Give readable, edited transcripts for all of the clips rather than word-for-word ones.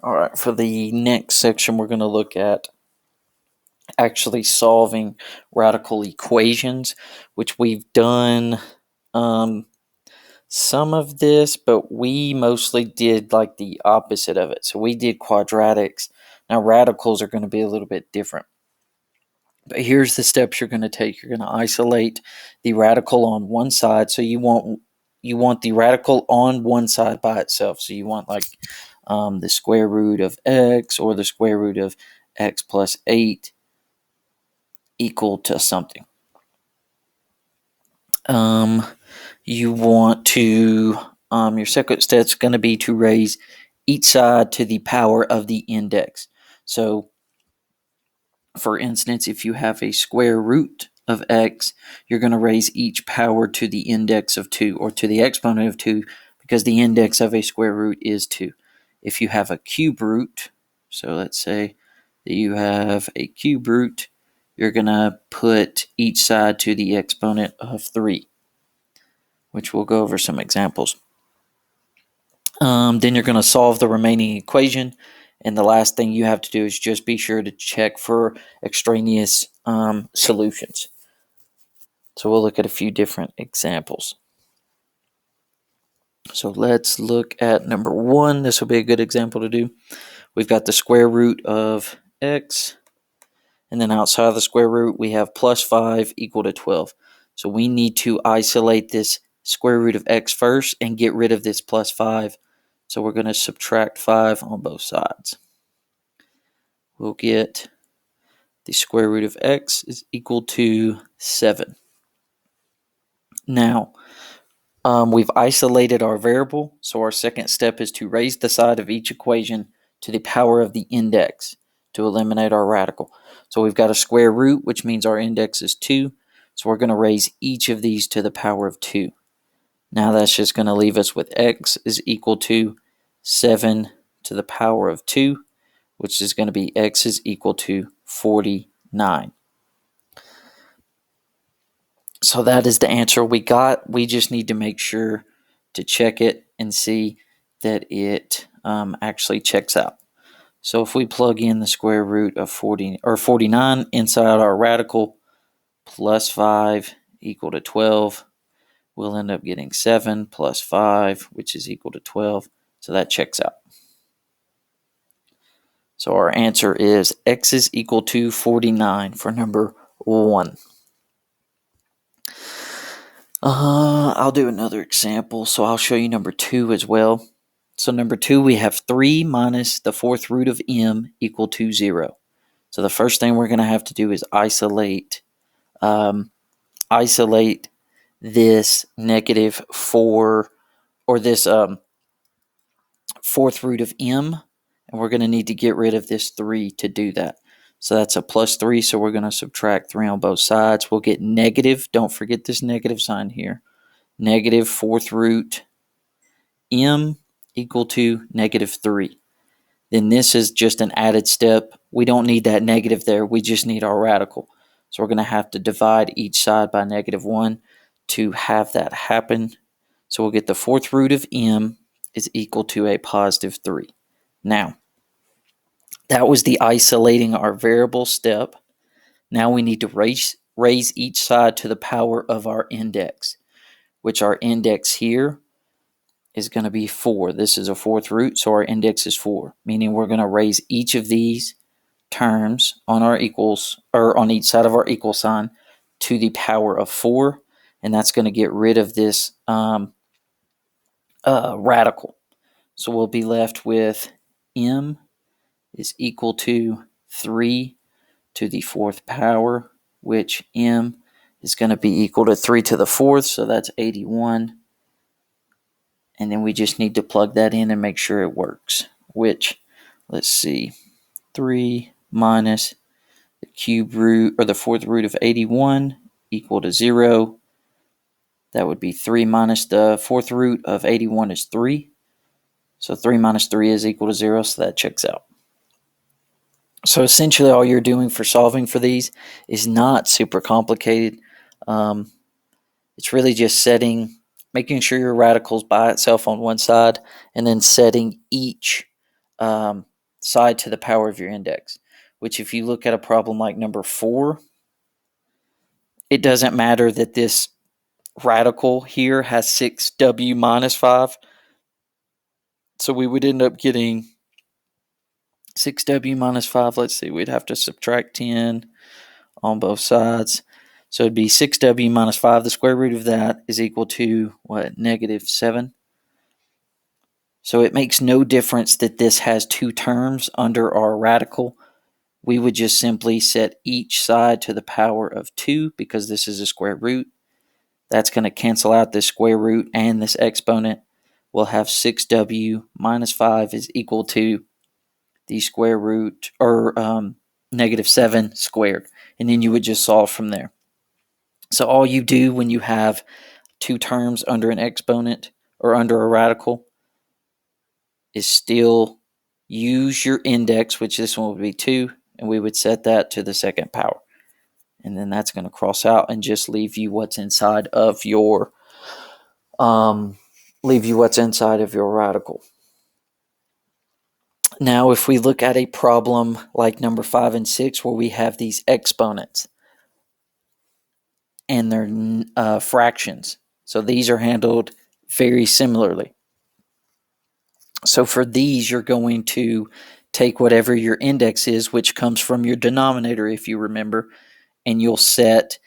All right, for the next section, we're going to look at actually solving radical equations, which we've done some of this, but we mostly did like the opposite of it. So we did quadratics. Now, radicals are going to be a little bit different. But here's the steps you're going to take. You're going to isolate the radical on one side. So you want the radical on one side by itself. So you want like the square root of x or the square root of x plus 8 equal to something. You want to, your second step is going to be to raise each side to the power of the index. So, for instance, if you have a square root of x, you're going to raise each power to the index of 2 or to the exponent of 2 because the index of a square root is 2. If you have a cube root, so let's say that you have a cube root, you're going to put each side to the exponent of 3, which we'll go over some examples. Then you're going to solve the remaining equation. And the last thing you have to do is just be sure to check for extraneous solutions. So we'll look at a few different examples. So let's look at number 1. This will be a good example to do. We've got the square root of x. And then outside of the square root, we have plus 5 equal to 12. So we need to isolate this square root of x first and get rid of this plus 5. So we're going to subtract 5 on both sides. We'll get the square root of x is equal to 7. Now, we've isolated our variable, so our second step is to raise the side of each equation to the power of the index to eliminate our radical. So we've got a square root, which means our index is 2. So we're going to raise each of these to the power of 2. Now that's just going to leave us with x is equal to 7 to the power of 2, which is going to be x is equal to 49. So that is the answer we got. We just need to make sure to check it and see that it actually checks out. So if we plug in the square root of 49 inside our radical, plus 5 equal to 12, we'll end up getting 7 plus 5, which is equal to 12. So that checks out. So our answer is x is equal to 49 for number 1. I'll do another example. So I'll show you number 2 as well. So number 2, we have 3 minus the fourth root of m equal to 0. So the first thing we're going to have to do is isolate this negative 4, or this fourth root of m, and we're going to need to get rid of this 3 to do that. So that's a plus 3, so we're going to subtract 3 on both sides. We'll get negative, don't forget this negative sign here, negative fourth root m equal to negative 3. Then this is just an added step. We don't need that negative there. We just need our radical. So we're going to have to divide each side by negative 1 to have that happen. So we'll get the fourth root of m is equal to a positive 3. Now, that was the isolating our variable step. Now we need to raise each side to the power of our index, which our index here is going to be 4. This is a fourth root, so our index is 4, meaning we're going to raise each of these terms on our equals, or on each side of our equal sign, to the power of 4, and that's going to get rid of this radical. So we'll be left with m is equal to 3 to the fourth power, which m is going to be equal to 3 to the fourth, so that's 81. And then we just need to plug that in and make sure it works, which, let's see, 3 minus the cube root, or the fourth root of 81 equal to 0. That would be 3 minus the fourth root of 81 is 3. So 3 minus 3 is equal to 0, so that checks out. So essentially all you're doing for solving for these is not super complicated. It's really just making sure your radical's by itself on one side, and then setting each side to the power of your index, which if you look at a problem like number 4, it doesn't matter that this radical here has 6w minus 5. So we would end up getting 6w minus 5. Let's see, we'd have to subtract 10 on both sides. So it'd be 6w minus 5. The square root of that is equal to, what, negative 7? So it makes no difference that this has 2 terms under our radical. We would just simply set each side to the power of 2 because this is a square root. That's going to cancel out this square root and this exponent. We'll have 6w minus 5 is equal to the square root, or negative 7 squared. And then you would just solve from there. So all you do when you have 2 terms under an exponent or under a radical is still use your index, which this one would be 2, and we would set that to the second power. And then that's going to cross out and just leave you what's inside of your radical. Now, if we look at a problem like number 5 and 6 where we have these exponents and they're fractions, so these are handled very similarly. So for these, you're going to take whatever your index is, which comes from your denominator, if you remember, and you'll set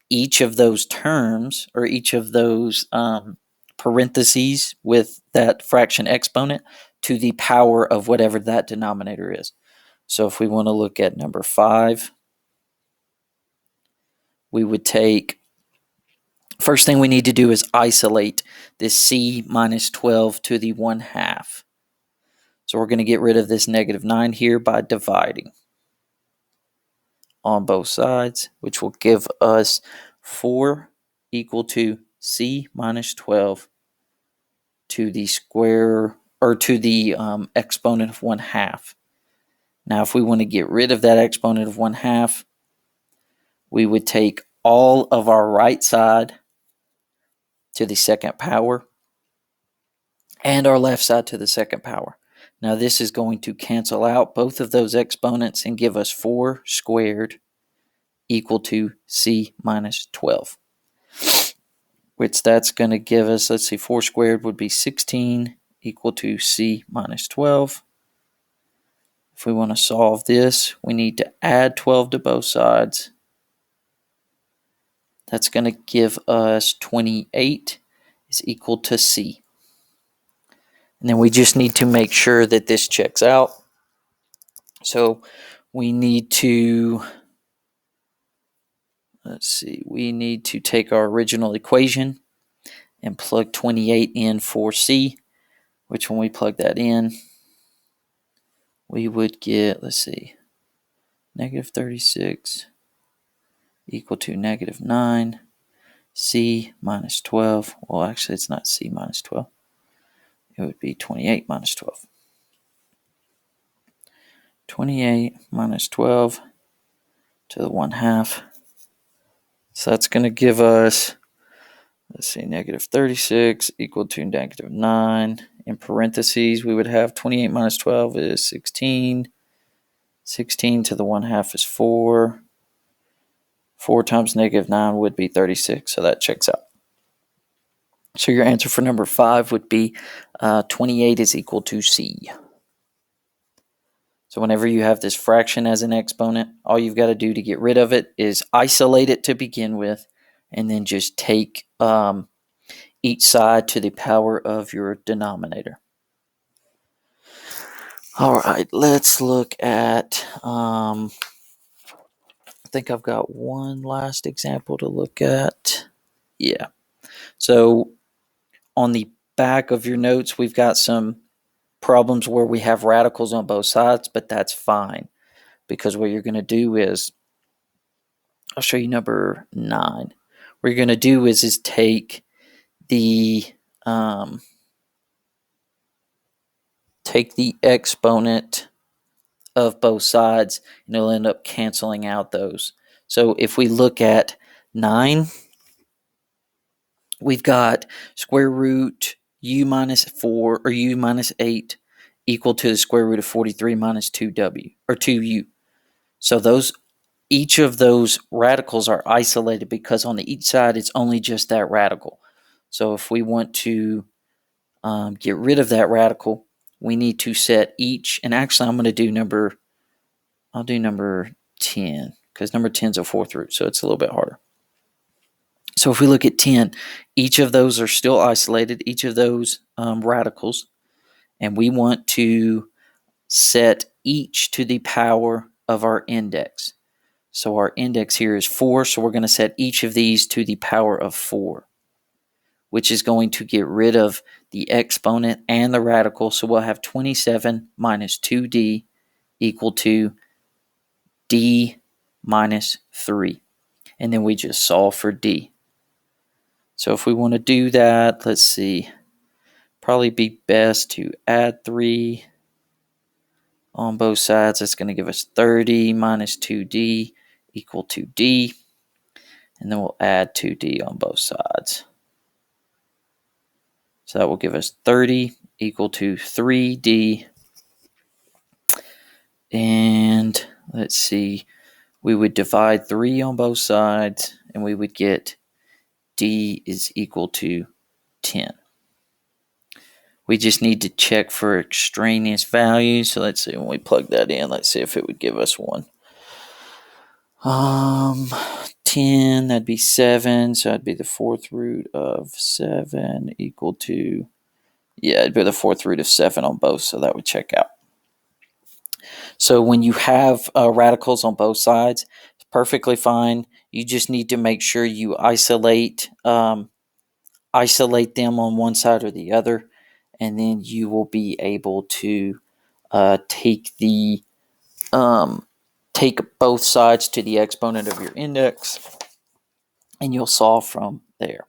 each of those terms or each of those parentheses with that fraction exponent to the power of whatever that denominator is. So if we want to look at number 5, we would take, first thing we need to do is isolate this c minus 12 to the 1/2. So we're going to get rid of this negative 9 here by dividing on both sides, which will give us 4 equal to c minus 12 to the square, or to the exponent of 1/2. Now, if we want to get rid of that exponent of 1/2, we would take all of our right side to the second power and our left side to the second power. Now, this is going to cancel out both of those exponents and give us 4 squared equal to c minus 12, which that's going to give us, let's see, 4 squared would be 16 equal to c minus 12. If we want to solve this, we need to add 12 to both sides. That's going to give us 28 is equal to c. And then we just need to make sure that this checks out. So we need to, we need to take our original equation and plug 28 in for c, which when we plug that in, we would get, negative 36 equal to negative 9, c minus 12. Well, actually, it's not c minus 12. It would be 28 minus 12. 28 minus 12 to the 1/2. So that's going to give us, negative 36 equal to negative 9. In parentheses, we would have 28 minus 12 is 16. 16 to the 1/2 is 4. 4 times negative 9 would be 36, so that checks out. So your answer for number 5 would be 28 is equal to c. So whenever you have this fraction as an exponent, all you've got to do to get rid of it is isolate it to begin with, and then just take each side to the power of your denominator. All right, let's look at, I think I've got one last example to look at. Yeah. So on the back of your notes, we've got some problems where we have radicals on both sides, but that's fine, because what you're going to do is, I'll show you number 9. What you're going to do is take the exponent of both sides, and it'll end up canceling out those. So if we look at 9, we've got square root u minus 4 or u minus 8 equal to the square root of 43 minus 2w, or 2u. So each of those radicals are isolated because on each side it's only just that radical. So if we want to get rid of that radical, we need to set each, and actually I'll do number 10, because number 10 is a fourth root, so it's a little bit harder. So if we look at 10, each of those are still isolated, each of those radicals, and we want to set each to the power of our index. So our index here is 4, so we're going to set each of these to the power of 4, which is going to get rid of the exponent and the radical. So we'll have 27 minus 2d equal to d minus 3. And then we just solve for d. So if we want to do that, let's see, probably be best to add 3 on both sides. That's going to give us 30 minus 2d equal to d. And then we'll add 2d on both sides. So that will give us 30 equal to 3d. And let's see, we would divide 3 on both sides, and we would get d is equal to 10. We just need to check for extraneous values. So let's see, when we plug that in, let's see if it would give us one. 10, that'd be 7, so that'd be the fourth root of 7 equal to, yeah, it'd be the fourth root of 7 on both, so that would check out. So when you have radicals on both sides, it's perfectly fine. You just need to make sure you isolate them on one side or the other, and then you will be able to take both sides to the exponent of your index, and you'll solve from there.